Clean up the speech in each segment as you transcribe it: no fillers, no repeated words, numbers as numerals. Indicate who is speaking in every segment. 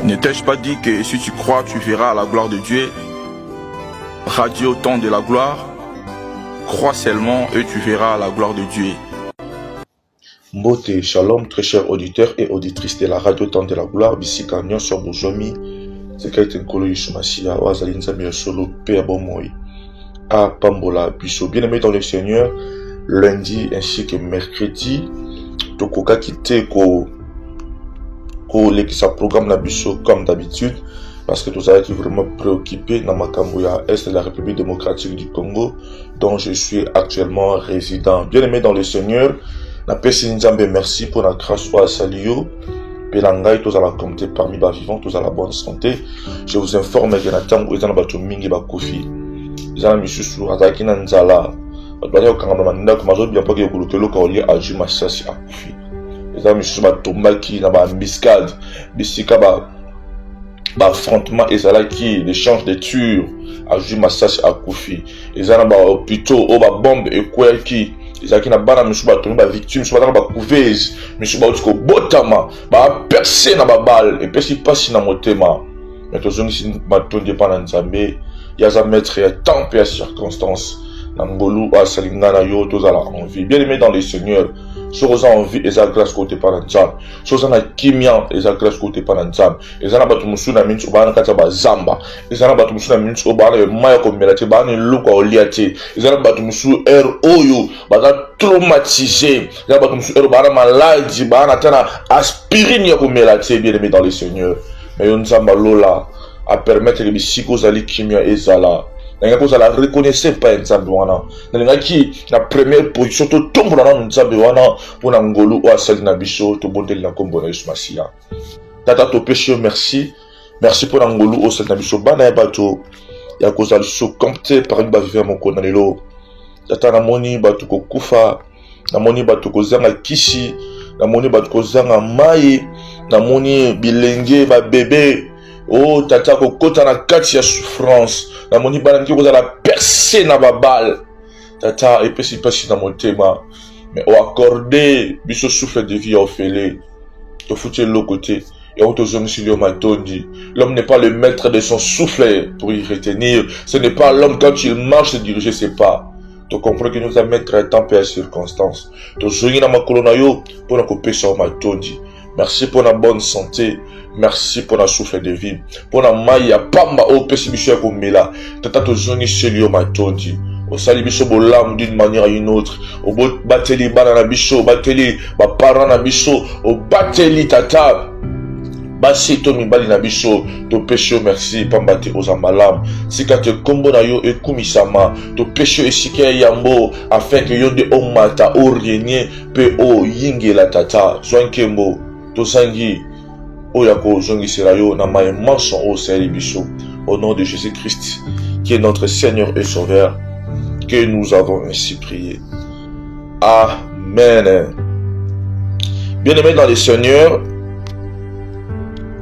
Speaker 1: Ne t'ai-je pas dit que si tu crois, tu verras la gloire de Dieu? Radio Temps de la gloire, crois seulement et tu verras la gloire de Dieu.
Speaker 2: Mbote, shalom, très chers auditeurs et auditrices de la radio Temps de la gloire. Bisika nyonso bojomi, c'est nkolo Yeshua wazali nzambe ya solo pe ya bomoi. A pambola biso. Bien-aimés dans le Seigneur, lundi ainsi que mercredi, tokoka kite ko lekisa programme na biso comme d'habitude parce que tout ça est vraiment préoccupé dans makambo ya est de la République démocratique du Congo dont je suis actuellement résident. Bien-aimés dans le Seigneur, na pesi nzambe merci pour la grâce à salio pelangai tous à la communauté parmi les vivants, tous à la bonne santé. Je vous informe que na tango ezana bato mingi ba kofi ezana misusu azaki na nzala bato kangama manda ko mazo bien pas que kolotelo ka oli aju masasi akufi ezana misusu batombaki na ba embuscade bisika ba affrontement ezalaki l'échange de tirs aju masasi akufi ezana ba hôpitaux o ba bombe ekweki ezalaki na bana misusu batongi ba victime so bataka ba couveuse misusu bauti ko botama ba percer na ba balle epesi pasi na motema mais tozongisi matondi pa na nzambe yaza maître ya temps pe ya circonstance na ngolu asalinga na yo tozala en vie. Bien aimé dans le Seigneur, soza en vie eza grâce côté pa na nzambe, soza na kimia eza grâce côté pa na nzambe, eza na bato musu na mintu bana kata ba zamba, eza na bato musu na mintu bana maya ko melate bana luka oliate, eza na bato musu oyo bana traumatisé, eza na bato musu bana maladie bana tana aspirine ya ko melate. Bien aimé dans le Seigneur, mais yon nzamba lola à permettre que bisiko zali kimia ezala nga ko zala reconnaissez pas nzambe wana nga ki na première position to tombola na nzambe wana pona ngolu o asali na biso to bondeli na kombo na Yesu Masia. Tata to péché merci pour ngolu o asali na biso bana ya bato ya ko zali so compter parmi ba vivre mon konanelo. Tata na moni bato ko kufa, na moni bato ko zanga kisi, na moni bato ko zanga mai, na moni bilenge ba bébé. Oh tata ko kota na kati ya souffrance na moni bana nki ko la percer na babal tata epesi pasi na motema mais o accorder biso souffle de vie ofele to foutu l'autre côté et on te zone sur le matondi. L'homme n'est pas le maître de son souffle pour y retenir, ce n'est pas l'homme quand il marche se diriger ses pas. Tu comprends que nous avons mettre un temps et à circonstance. Tu zone na makolo na yo pour na ko pesa o matondi. Merci pour la bonne santé. Merci pour la souffle de vie. Pour la maille pamba au pessimisme comme mela. Tata to zoni selio matondi. Au sali biso bolam d'une manière à une autre. Au bot bateli banana biso, bateli ba parana biso, au bateli tata. Basi to mibali na biso to péché merci pambate aux amalam. Sika te kombo na yo ekumisama to péché esike yambo afin que yo de omata o régner pe o yingela tata. Soinkembo to sangi Oyako Zongiserayo na ma manson au Biso, au nom de Jésus-Christ, qui est notre Seigneur et Sauveur, que nous avons ainsi prié. Amen. Bien-aimés dans le Seigneur,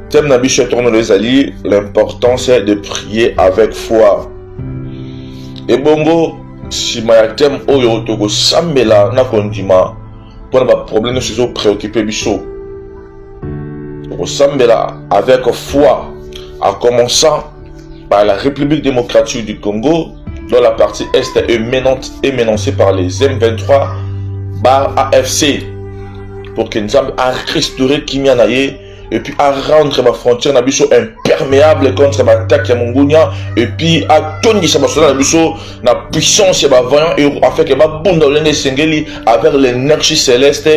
Speaker 2: thème Nabiche tourne les alliés, l'important c'est de prier avec foi. Et bongo, si ma thème oyo togo sambela na kondima, pour ne pas problème sur préoccupé Biso. Sambela avec foi, en commençant par la République démocratique du Congo, dont la partie est émenancée par les M23 bar AFC, pour que nous a restauré Kimianaye et puis à rendre ma frontière nabiso imperméable contre ma attaque à Mongolia et puis à toni sa nabiso na puissance ba voyant et afin que ma bondolene sengeli avec l'énergie céleste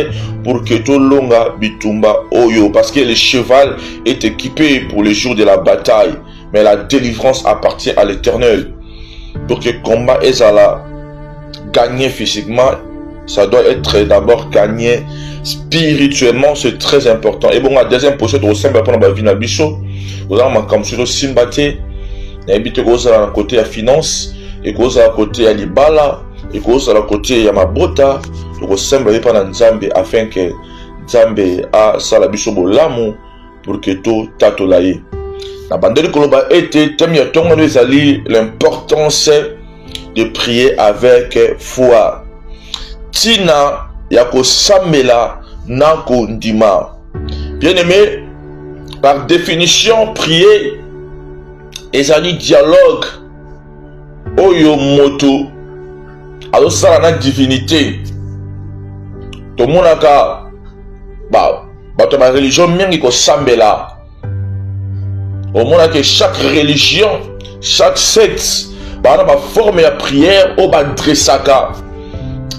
Speaker 2: pour que tout longa bitumba oyo parce que le cheval est équipé pour le jour de la bataille mais la délivrance appartient à l'Éternel. Pour que le combat ezala gagner physiquement, ça doit être d'abord gagné spirituellement, c'est très important. Et bon, la deuxième pochette au sein de la vie na biso, vous avez comme sur simbate, n'habite cause à côté à finance, et cause à côté à libala, et cause à côté à mabota, au sein de la Nzambe afin que Nzambe a salabiso bolamu pour que tout tatolaye. La bande de Koloba était thème tongo les alliés, l'importance de prier avec foi. Tina yako samela nako ndima. Bien aimé, Par définition, prier est un dialogue. Oyo moto. Alors ça la divinité. Tout le monde a ma religion mingi ko sambela. Au monde que chaque religion, chaque secte, a ma forme de prière au dressaka.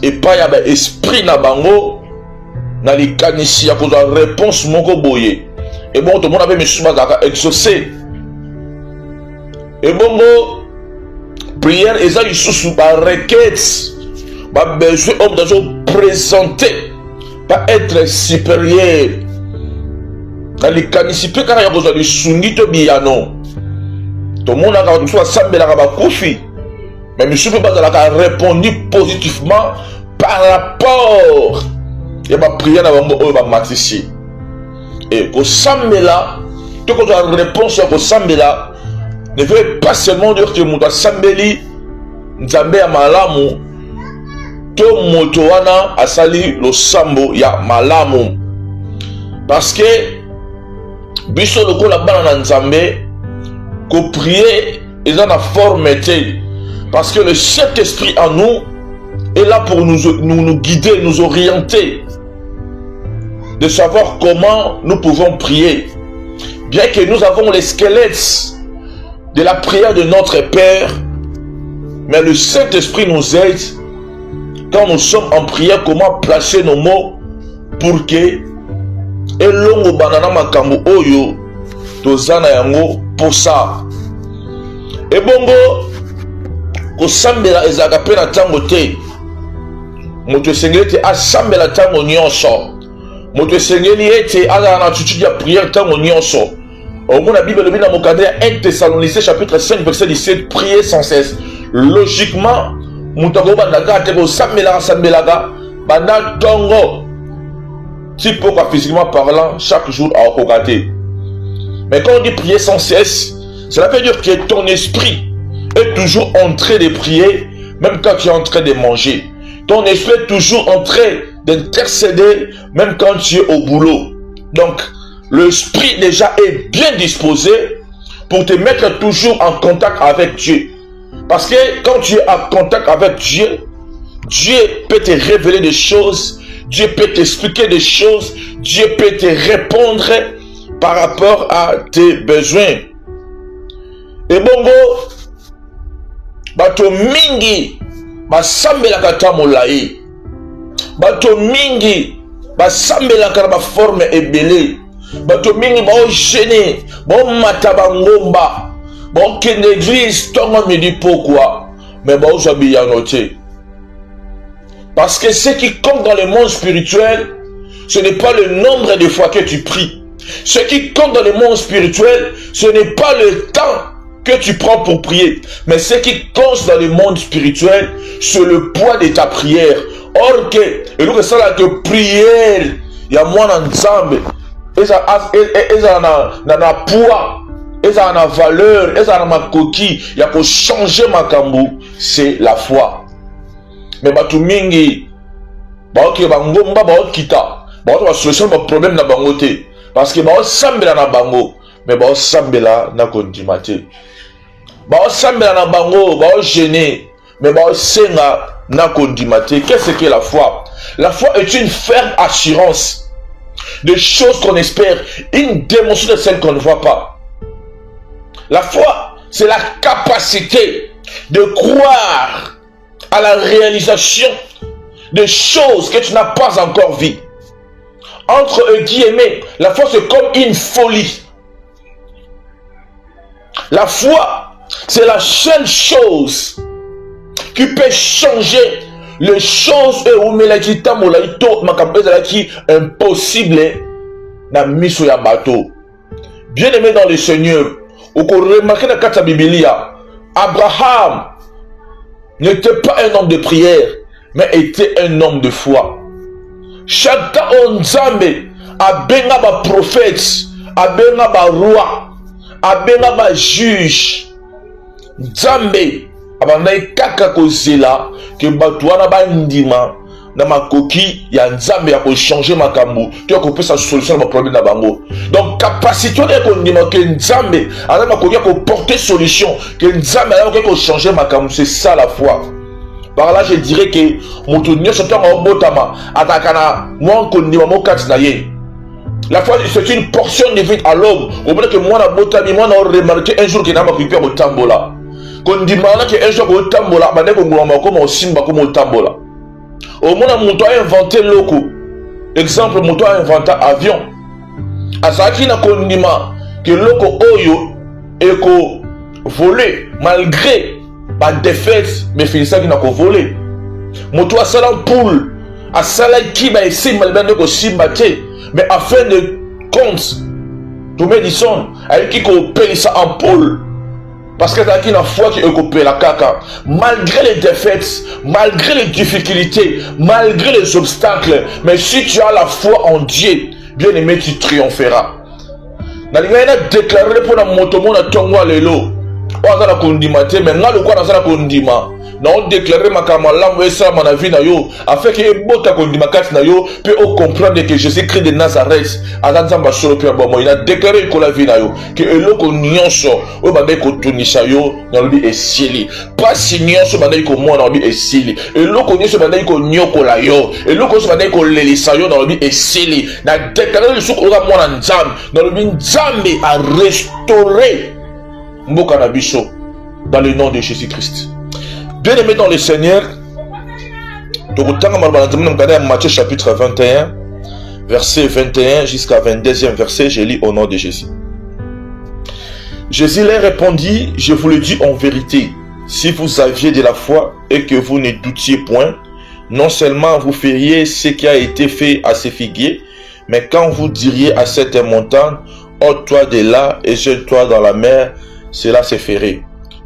Speaker 2: Et pas ya esprit na bango na likanisi ya kozwa réponse moko boye. Et bon tout le monde avait mes souma daka exaucé. Et bongo prière eza lisusu ba requête ba besoin homme de présenter pas être supérieur. Na likanisi pe kaka ya kozwa lisungi to biyano. Tout le monde a kozwa sambela ba kufi. Mais M. Bazala a répondu positivement par rapport à ma prière à ma matissé. Et au Sambela, tout quand on réponse au Sambela, ne veut pas seulement dire que mon Sambeli, Nzambe ya malamu, to motoana asali lo sambo ya malamu. Parce que, biso loko la bana Nzambe, ko prier, ils ont la forme été. Parce que le Saint-Esprit en nous est là pour nous guider, nous orienter. De savoir comment nous pouvons prier. Bien que nous avons les squelettes de la prière de notre Père, mais le Saint-Esprit nous aide quand nous sommes en prière, comment placer nos mots pour que elongo banana makambo oyo tozana yango pour ça. Et bongo kosambela ezaka pe na tango te. Moto esengeli te asambela tango nyonso. Moto esengeli ete azala na attitude ya prière tango nyonso. Au moins la Bible le dit dans mon cadre 1 Thessaloniciens chapitre 5 verset 17, priez sans cesse. Logiquement, moto akobandaka te kosambela sambelaka banda tongo. Tipo quoi physiquement parlant, chaque jour à okokate. Mais quand on dit prier sans cesse, cela veut dire que ton esprit est toujours en train de prier, même quand tu es en train de manger. Ton esprit est toujours en train d'intercéder, même quand tu es au boulot. Donc, l'esprit déjà est bien disposé pour te mettre toujours en contact avec Dieu. Parce que quand tu es en contact avec Dieu, Dieu peut te révéler des choses, Dieu peut t'expliquer des choses, Dieu peut te répondre par rapport à tes besoins. Et bongo, bato mingi basambelaka ta molai, bato mingi basambelaka na baforme ebele, bato mingi baogene baomata bangomba baokende église ntongo midi pokwa mais baozwa biyano te. Parce que ce qui compte dans le monde spirituel, ce n'est pas le nombre de fois que tu pries. Ce qui compte dans le monde spirituel, ce n'est pas le temps que tu prends pour prier. Mais ce qui compte dans le monde spirituel, c'est le poids de ta prière. Or que, et donc ça là que prière, il y a moins d'ensemble. Et ça na poids, et ça na valeur, et ça na ma coquille. Il y a pour changer ma kambou, c'est la foi. Mais batu mingi, baoki bangomba baokita, baoki ba solution ba problème na bango te. Parce que bao sambela na bango, mais bao sambela na kondima te. Bao sambela na bango, bao gêner, mais bao senga na kondima te. Qu'est-ce que la foi? La foi est une ferme assurance de choses qu'on espère, une démonstration de celles qu'on ne voit pas. La foi, c'est la capacité de croire à la réalisation de choses que tu n'as pas encore vues. Entre guillemets, la foi c'est comme une folie. La foi, c'est la seule chose qui peut changer les choses impossible na miso ya bateau. Bien aimé dans le Seigneur, au cours remarqué dans la Bible, Abraham n'était pas un homme de prière, mais était un homme de foi. Chacun en Nzambe a benga ba prophète, a benga ba roi, a benga ba juge. Nzambe abandai kaka kozela ke batuana ba ndima na makoki ya nzambe ya changer makambo to ko pesa solution na problème na bango. Donc capacité de ko ndima ke nzambe ala makoki ko porter solution que nzambe ala ko changer makambo, c'est ça la foi. Par là je dirais que moto nyonso to ma botama atakana mo ko ndima mo kati na ye. La foi c'est une portion de vie à l'homme. Au moment que moi na botami moi na remarqué un jour que na makoki ko tambola. Ko ndima na ke un jour ko tambola ba ne ko ngoma ko mo simba ko mo tambola. Au moins, mon a inventé loco. Exemple, mon a inventé avion. Asaki na kondima que loco oyo et ko volé malgré ma défaite, mais finissant qui n'a ko volé. Mon a salam poule, a salam qui m'a essayé malgré ko simbate, mais afin de compte, tout me dit son, avec qui ko paye ça en poule. Parce que dans la foi qui est coupé la caca, malgré les défaites, malgré les difficultés, malgré les obstacles, mais si tu as la foi en Dieu, bien aimé, tu triompheras. Dans les gars, déclaré pour la motomo na tongwa lelo, on a la condimate, mais là le quoi dans la condima. On déclaré ma kamala ça mon avis na yo afin que bota kondima kat na yo peut comprendre que Jésus-Christ de Nazareth azanzamba solo pe bon il a déclaré ko la vie na yo que eloko nyonso o bande ko tunisa yo na lobi esili pas si nyonso bande ko mo na lobi esili eloko nyonso bande ko nyokola yo eloko nyonso bande ko lelisa yo na lobi esili na déclaré le suko ka mo na nzambe na lobi nzambe a restaurer mboka na biso dans le nom de Jésus-Christ. Bien aimé dans le Seigneur, Matthieu chapitre 21, verset 21 jusqu'à 22e verset, je lis au nom de Jésus. Jésus leur répondit, je vous le dis en vérité, si vous aviez de la foi et que vous ne doutiez point, non seulement vous feriez ce qui a été fait à ces figuiers, mais quand vous diriez à cette montagne, ôte-toi de là et jette-toi dans la mer, cela se ferait.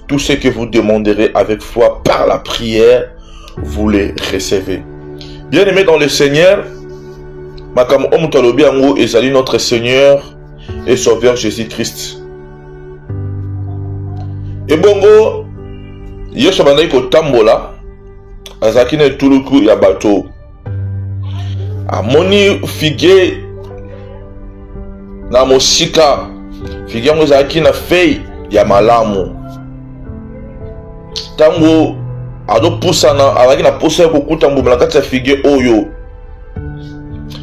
Speaker 2: Tout ce que vous demanderez avec foi par la prière, vous les recevez. Bien aimé dans le Seigneur, Makam Omutalobi Ango ezali notre Seigneur et Sauveur Jésus-Christ. Et bongo, Yosha bandai ko tambola, azaki na tuluku ya bato. Amoni figuier na mosika, figuier ngo azaki na feuille ya malamu. Tango ado pusana awaki na posa ya kokuta mbuma na kati ya figuier oyo.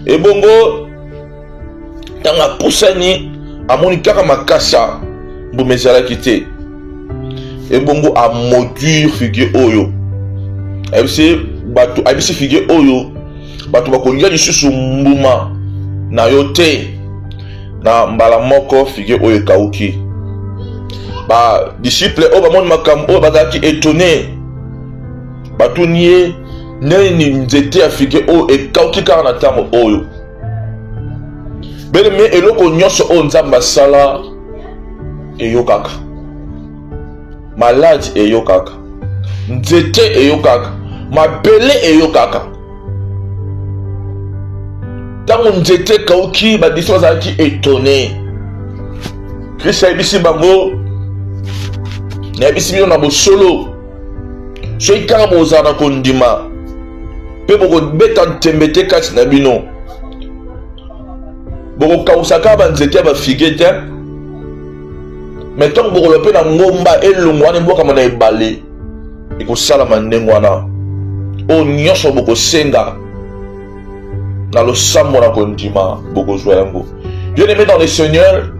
Speaker 2: Ebongo tanga pusani amoni kaka makasa mbuma ezalaki te. Ebongo a modure figuier oyo. Abisi figuier oyo bato bakolia lisusu mbuma na yo te. Na mbala moko figuier oyo ekauki. Ba disciple o bamoni makambo o bazaki étonné batunie neni nzete ya figuier o ekauki kaka na ntango oyo. Bele me eloko nyonso o nzambe asala eyokaka, maladi eyokaka, nzete eyokaka, mabele eyokaka. Ntango nzete ekauki badisciple bazalaki étonné. Kristo ayebisi bango na yebisi bino na bosolo soki kaka bozala na kondima mpe bokobeta ntembe te kati na bino bokokausa kaka banzete ya bafiguier te me ntango bokoloba mpe na ngomba elongo wana ebwakama na ebale ekosalama ndenge wana oyo nyonso bokosenga na losambo na kondima bokozwa yango. Bien aimé dans le Seigneur,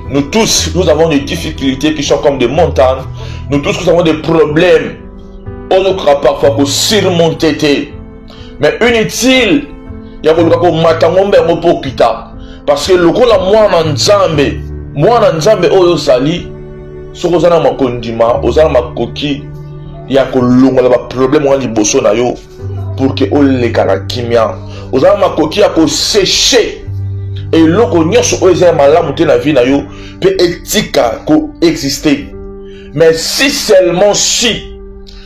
Speaker 2: nous tous, nous avons des difficultés qui sont comme des montagnes. Nous tous, nous avons des problèmes. On ne croit parfois pour surmonter. Mais inutile, il y a beaucoup de matangombe pour kita. Parce que le coup la moi na nzambe oyo sali, so kozana makondima, ozana makoki, ya kolonga la problème wana liboso na yo pour que o lekana kimia. Ozana makoki ya ko sécher. Et loko nyonso oyo eza malamu te na vie na yo peut etika ko exister. Mais si seulement si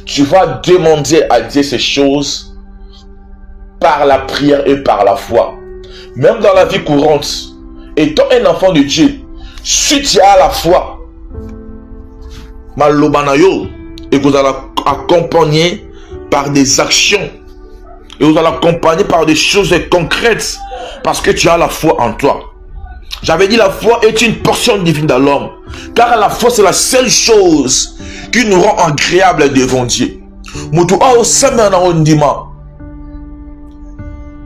Speaker 2: tu vas demander à Dieu ces choses par la prière et par la foi, même dans la vie courante, étant un enfant de Dieu, si tu as la foi, maloba na yo et que vous allez accompagner par des actions
Speaker 1: et vous allez accompagner par des choses concrètes parce que tu as la foi en toi. J'avais dit la foi est une portion divine dans l'homme, car la foi c'est la seule chose qui nous rend agréable devant Dieu. Mutu ao samba na ondima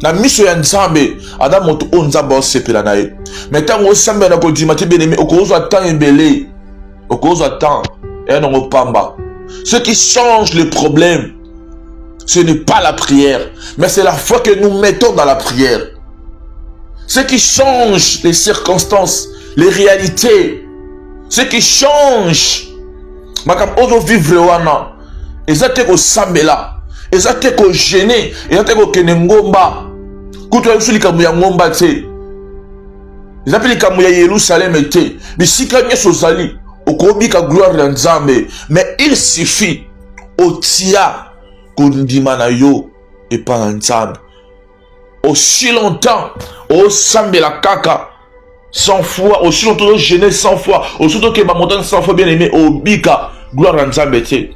Speaker 1: na miso ya nzambe ada moto o nzamba osepela na ye. Mais tant o samba na kodima te bien-aimé okozwa temps ebele, okozwa temps et non pamba. Ce qui change le problème, ce n'est pas la prière, mais c'est la foi que nous mettons dans la prière. Ce qui change les circonstances, les réalités, ce qui change makam ozo vivre wana ezate ko sambela, ezate ko gêner, ezate ko kene ngomba kuto yusulika mu ya ngomba te, ezate likamu ya Yerusalem te, bisika nyeso zali okobika gloire ya Nzambe. Mais il suffit otia kondima na yo epa na Nzambe aussi longtemps au sambe la kaka 100 fois, aussi longtemps au gêner 100 fois, aussi longtemps que ma montagne 100 fois bien aimé au bika gloire à Nzambe te.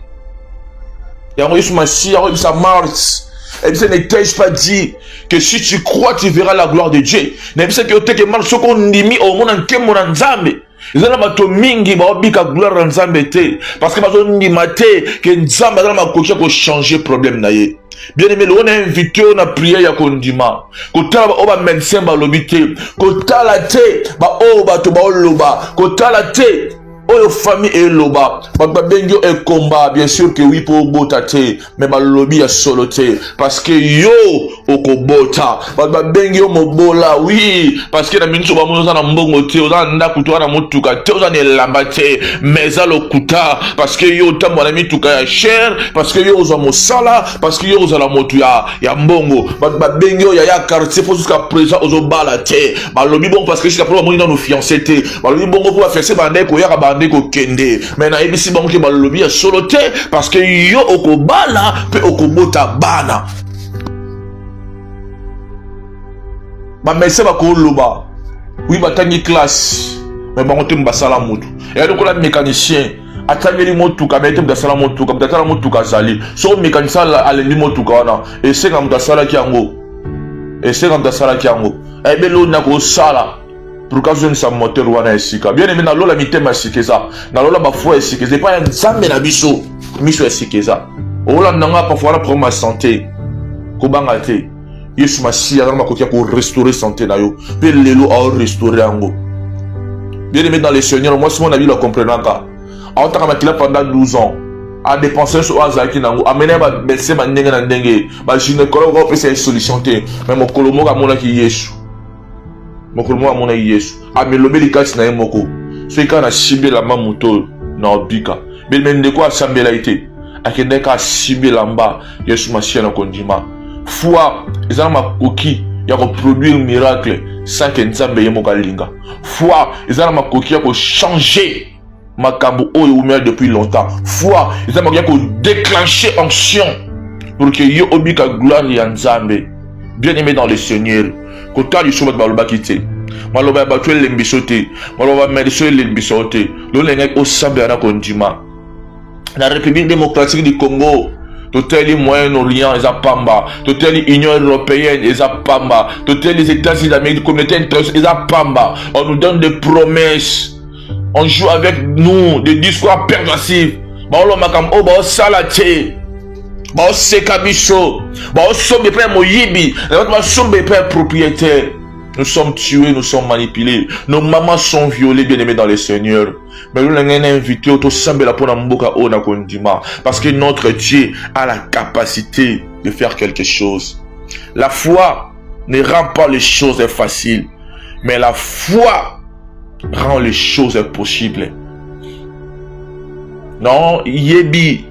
Speaker 1: Yango Yesu Masi, yango sa Mars. Et puis ça ne t'ai pas dit que si tu crois tu verras la gloire de Dieu. Ne puis ça que tu que mal ce qu'on nimi au monde en kemo na Nzambe. Ezana bato mingi ba obika gloire à Nzambe te parce que bato ndima te que Nzambe na makoki ko changer problème na ye. Bien aimé, on a invité, on a prié ya kondima. Kotala ba oba médecin ba lobité. Kotala te ba oba to ba loba. Kotala te oyo famille et loba. Ba bengyo e combat, bien sûr que oui pour bota te, mais ba lobi ya solo te parce que yo oko bota. Ba bengyo mobola oui parce que na minso ba moza na mbongo te, oza nda kutoa na mutuka te, oza ne lamba te, mais za lokuta parce que yo tambo na mituka ya cher, parce que yo oza mosala, parce que yo oza la motu ya mbongo. Ba bengyo ya quartier pour jusqu'à présent ozo bala te. Ba lobi bon parce que jusqu'à présent on est nos fiancés te. Ba lobi bon pour faire bande ko ya ko kende. Mais na ebisi bon ke ba lobi ya solo te parce que yo okobala pe okobota bana. Ba messe ba ko loba. Oui ba tangi classe. Mais ba ngote mbasala mutu. Et donc la mécanicien atangeli motuka mais te mbasala motuka, mbasala motuka zali. So mécanicien alendi motuka wana. Et c'est comme mbasala ki yango. Et c'est comme mbasala ki yango. Et belo na ko sala. Pour que je ne sois moteur ou un esika. Bien aimé, nalola mitema esikeza. Nalola bafou esikeza. Pas un nzambe na biso. Miso esikeza. Ola nanga parfois la problème santé. Kobanga te. Yesu Masi a makokia pour restaurer santé na yo. Pe lelo a restaurer ango. Bien aimé dans les seigneurs, moi si mon avis le comprenaka. A otaka makila pendant 12 ans. A dépenser sur azaki nango. A mener ba médecin ba ndenge na ndenge. Ba gynécologue ko pesa solution te. Mais mon kolomo ka mona ki Yesu. Mokolo mona Yesu amelobeli kasi na ye moko so ikana shibela mamuto na obika belmende ko asambela ite akende ka shibela mba Yesu Masi na kondima. Foi ezana makoki ya ko produire miracle sans que Nzambe ye moko linga. Foi ezana makoki ya ko changer makambo oyo umela depuis longtemps. Foi ezana makoki ya ko déclencher onction pour que yo obika gloire ya Nzambe. Bien aimé dans le Seigneur, quand tu as du chemin de Maloba quitté, Maloba battu l'embisoté, Maloba médecin l'embisoté, l'olengek au sable à Kondima. La République démocratique du Congo, toutes les Moyen-Orient, les Apamba, toutes les Union européenne, les Apamba, toutes les États-Unis d'Amérique, les communautés internationales, les Apamba. On nous donne des promesses, on joue avec nous, des discours pervasifs. Maloba makam oba salate. Ba seka biso, ba sombe pe moyibi, ba sombe pe propriétaire. Nous sommes tués, nous sommes manipulés. Nos mamans sont violées, bien aimés dans le Seigneur. Mais nous l'avons invité au sambe la pona mboka ona kondima parce que notre Dieu a la capacité de faire quelque chose. La foi ne rend pas les choses faciles, mais la foi rend les choses possibles. Non, yebi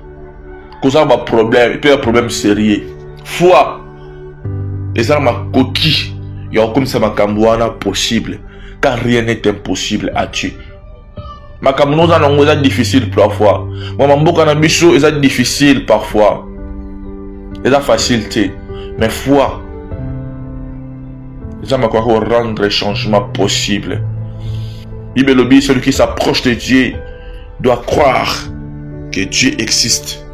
Speaker 1: cause un problème, et puis un problème sérieux. Foi, les armes à coquille, il y a comme ça ma cambouana possible, car rien n'est impossible à Dieu. Ma cambouana est difficile parfois. Moi, ma bouca bichou est difficile parfois. C'est la facilité, mais foi, les armes à rendre les changements possibles. Bible lobby, celui qui s'approche de Dieu doit croire que Dieu existe.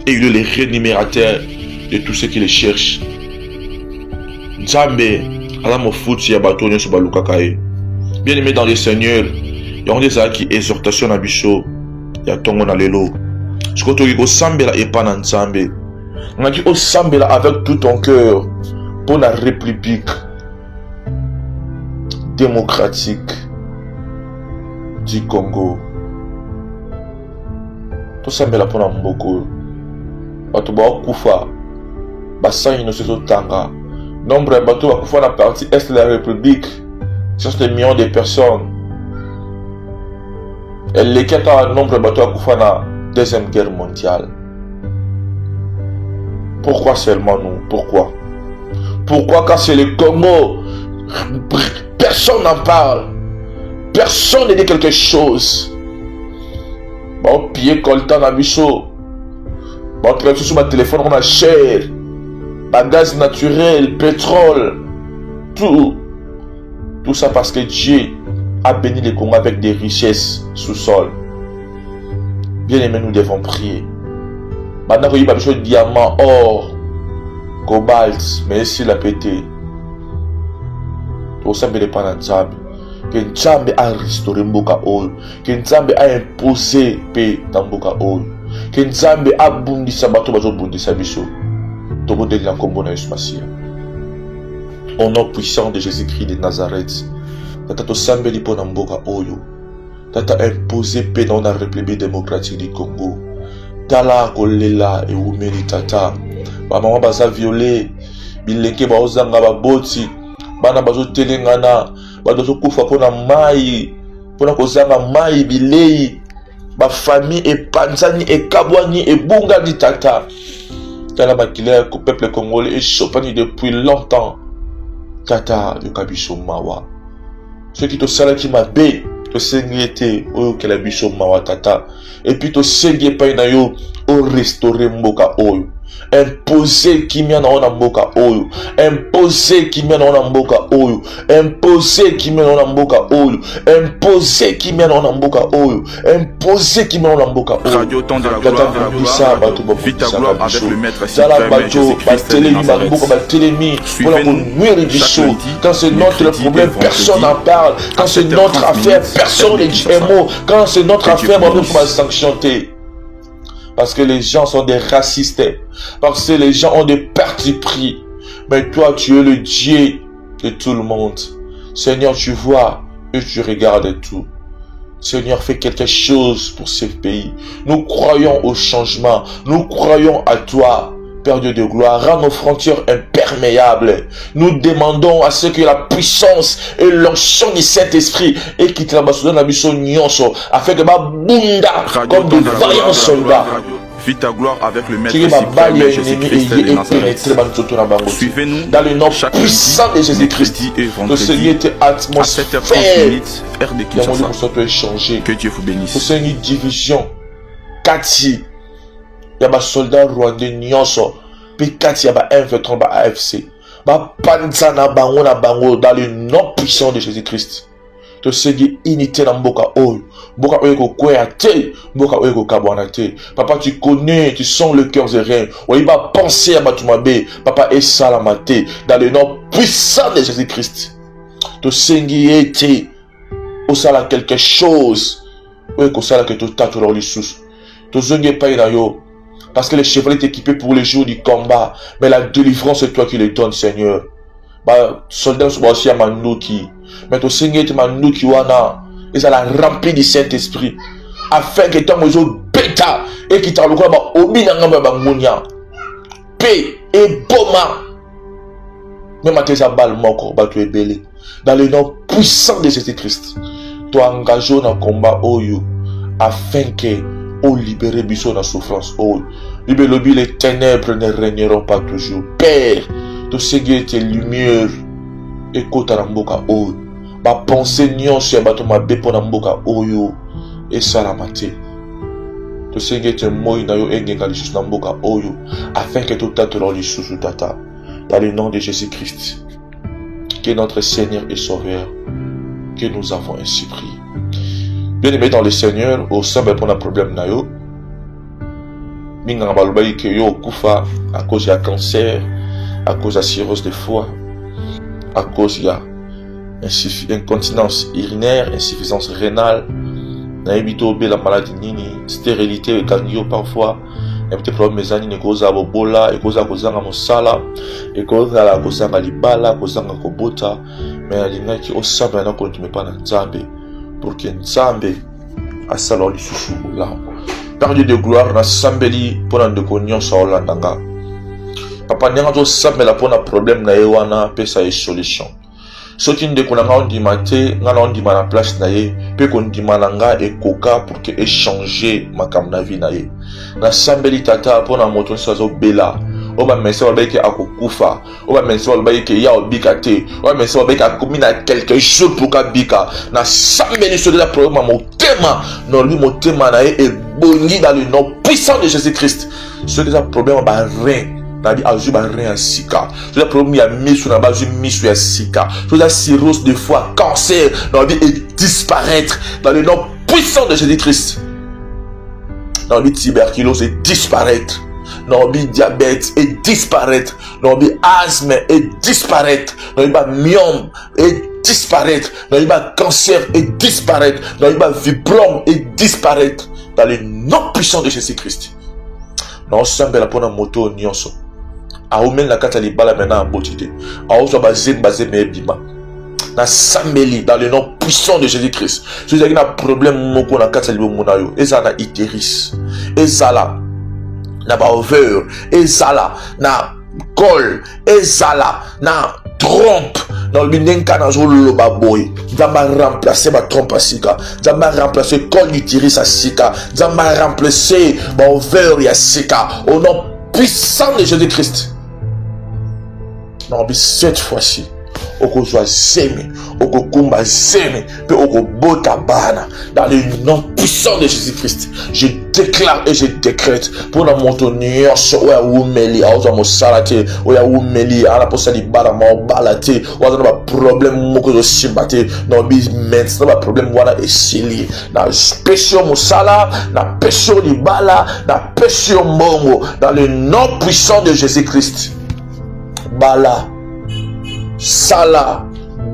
Speaker 1: Et il est le rémunérateur de tous ceux qui le cherchent. Nzambe ala mofuti ya bato nyonso balukaka ye. Bien aimé dans le Seigneur, yango ezalaki exhortation na biso ya tongo na lelo. Siko toki kosambela epa na Nzambe, ngaki osambela avec tout ton cœur pour la République démocratique du Congo. Tosambela pour na mboko bato bakufa basani no seso tanga. Nombre de bateaux va pouvoir la partie est de la République. Ce sont des millions de personnes. Et lesquels ont un nombre de bateaux va pouvoir la Deuxième Guerre mondiale. Pourquoi seulement nous? Pourquoi? Pourquoi quand c'est le Congo, personne n'en parle? Personne ne dit quelque chose. Bon, pied coltant à bichot. Bon, tu vas sur ma téléphone, on a cher. Gaz naturel, pétrole, tout ça parce que Dieu a béni le Congo avec des richesses sous-sol. Bien aimé, nous devons prier. Maintenant qu'il y a des diamants, or, cobalt, mais ici la pété. Tout ça ne dépend de Nzambe. Que Nzambe a restauré Mboka Oyo. Que Nzambe a imposé paix dans Mboka Oyo. Que Nzambe a bundisa bato bazo bundisa biso. Au nom puissant de Jésus-Christ de Nazareth, Tata Tosambeli pour Namboka Oyo, Tata imposé paix dans la République démocratique du Congo, Tala Kolela et Oumeli Tata, Maman Baza violé, Bileke Baozanga Baboti, Bana Bazo Telengana, Bazo Kufa Pona Mai, Pona Kozanga Mai, Bilei, Ba famille et Panzani et Kabwani et Bungani Tata. La maquillère au peuple congolais est chopani depuis longtemps. Tata de Kabiso Mawa. Ce qui te sala qui m'a bé, te sengiete, oh, que la biso Mawa Tata. Et puis te sengiete pas na yo, oh, restaurer Mboka Oyo. Imposer qui m'a na Mboka Oyo. Imposer qui m'a na Mboka Oyo. Imposer qui m'a na Mboka Oyo. Imposer qui m'a na Mboka Oyo. Imposer qui m'a na Mboka Oyo.
Speaker 3: Radio Temps de la gloire, vite à gloire avec le maître suprême Jésus-Christ. Suivez-nous
Speaker 1: quand c'est notre problème, personne n'en parle. Quand c'est notre affaire, personne ne dit un mot. Quand c'est notre affaire, on va sanctionner. Parce que les gens sont des racistes. Parce que les gens ont des partis pris. Mais toi, tu es le Dieu de tout le monde. Seigneur, tu vois et tu regardes tout. Seigneur, fais quelque chose pour ce pays. Nous croyons au changement. Nous croyons à toi. Père Dieu de gloire, rends nos frontières imperméables. Nous demandons à ce que la puissance et l'onction du Saint-Esprit et qui travaille dans la mission nyonso, afin que ma bunda comme de vaillants soldats.
Speaker 3: Vite à gloire avec le maître suprême Jésus-Christ de Nazareth. Suivez-nous
Speaker 1: dans le nom puissant de Jésus-Christ. Le Seigneur était atmosphère.
Speaker 3: Heure de Kinshasa. Que Dieu vous bénisse.
Speaker 1: Le Seigneur division. Kati. Il y a des soldats rwandais nyonso. Puis Kati, il y a des M23 ba AFC. Ba panzana bango na bango dans le nom puissant de Jésus-Christ. To segi unité na mboka oyo. Mboka oyo ko kwea te, mboka oyo ko kabwana te. Papa, tu connais, tu sens le cœur des reins. Oui, va penser à Batumabe. Papa, et salamate dans le nom puissant de Jésus-Christ. To sengi ete o sala quelque chose. Oui, ko sala que to tatu lo lisusu. To zonge pa ina yo. Parce que les chevaliers est équipé pour les jours du combat. Mais la délivrance, c'est toi qui les donnes, Seigneur. Bah, soldats sont aussi à Manouki. Mais ton Seigneur est Manouki wana. Et ça la rempli du Saint-Esprit. Afin que ton mozo bêta. Et qui t'a le quoi, bah, obi n'angamba bangounia. Paix et boma. Même à tes abals moko, bah, tu es belé. Dans le nom puissant de Jésus-Christ. Toi engagé dans le combat, oyo. Afin que oh, libérez biso dans la souffrance. Oh, libérez les ténèbres ne régneront pas toujours. Père, tout ce qui est lumière, écoute à mboka oh. Ma pensée nyon sur bateau ma bépo na mboka oh yo et salamate. Tout ce qui est moi na yo engeka li sous na mboka oh yo afin que tout tatoro li sous tata. Dans le nom de Jésus-Christ, qui est notre Seigneur et Sauveur, que nous avons ainsi prié. Bien aimé dans le Seigneur, au sein de un problème na yo, minga balobaki que yo kufa à cause du cancer, à cause de la cirrhose de foie,
Speaker 2: à cause de incontinence urinaire, insuffisance rénale, la maladie nini, stérilité, gangio parfois, il y a des problèmes mais cause à bobola, et cause à mosala, et cause à la cause à libala, cause à kobota, mais il y a qui au sabre n'a continué pas dans Nzambe, pour que Nzambe a salon les chouchous là. Par Dieu de gloire, na sambeli pour un de cognon sa Hollandanga. Papa n'y a pas de sabre la pour un problème na ewana, pesa et solution. Soki ndeko na nga ondima te nga na ondima na place na ye pe kondima na nga ekoka pour que échanger makambo na vie na ye na sambeli tata mpona moto nyonso azobela oyo bamesi balobaki akokufa oyo bamesi balobaki ya obika te oyo bamesi balobaki akomi na quelques jours pour kabika na sambeli soki eza problème ya motema noli motema na ye ebongi dans le nom puissant de Jésus-Christ soki eza problème ya barein Nabi azui ba rien sika. C'est le problème ya misu na ba azui misu ya sika. C'est la cirrhose de foie, cancer, nabi et disparaître dans le nom puissant de Jésus-Christ. Nabi tuberculose et disparaître. Nabi diabète et disparaître. Nabi asthme et disparaître. Nabi ba myome et disparaître. Nabi ba cancer et disparaître. Nabi ba fibrome et disparaître dans le nom puissant de Jésus-Christ. Non, sambela pona moto nyonso. Aomen la kata libala maintenant en beauté. Aoso bazem ebima. Na sambeli dans le nom puissant de Jésus-Christ. Si vous avez un problème moko na kata libo munayo, ezala na iteris, ezala na ba over, ezala na col, ezala na trompe. Dans le binenka na zolo baboy, zamba remplacer ma trompe à sika, zamba remplacer col d'iteris à sika, zamba remplacer ba over ya sika au nom puissant de Jésus-Christ. Non, mais cette fois-ci, oko soit zemi, oko kumba zemi, pe oko bota bana, dans le nom puissant de Jésus-Christ, je déclare et je décrète pour la montagne, oya umeli, aoza mosalate, oya umeli, ala posali bala ma balate, oya na problème moko de simbate, non bis mens, na problème wana esili, na spécial mosala, na pécho libala, na pécho mbongo, dans le nom puissant de Jésus-Christ. Bala, sala,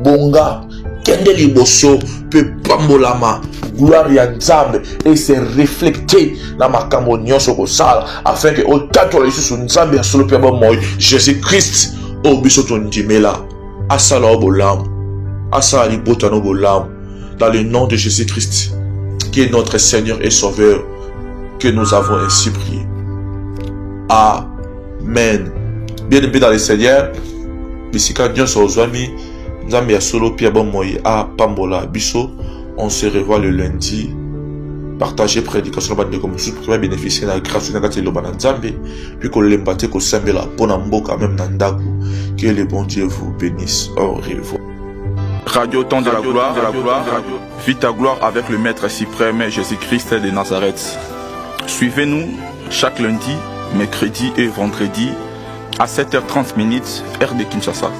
Speaker 2: bonga, kende liboso, pe pambolama, gloire ya Nzambe, et se refléter dans ma camonnion sur le sala, afin que au tato les sur Nzambe, sur le piabo moi, Jésus-Christ, au bisoton dimela, asala obolam, asala libotano bolam, dans le nom de Jésus-Christ, qui est notre Seigneur et Sauveur, que nous avons ainsi prié. Amen. Bien-aimé dans le Seigneur, bisika Dieu sur Ozwami, Nzambe ya solo pia bon moi à Pambola Biso. On se revoit le lundi. Partagez prédication de comme pour pouvoir bénéficier de la grâce de Nzambe lobana Nzambe, puis que l'embate ko sambela pona mboka même nandaku. Que le bon Dieu vous bénisse. Au revoir.
Speaker 3: Radio Temps de la gloire, vis ta gloire avec le Maître suprême Jésus-Christ de Nazareth. Suivez-nous chaque lundi, mercredi et vendredi à 7h30 heure de Kinshasa.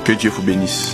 Speaker 3: Que Dieu vous bénisse.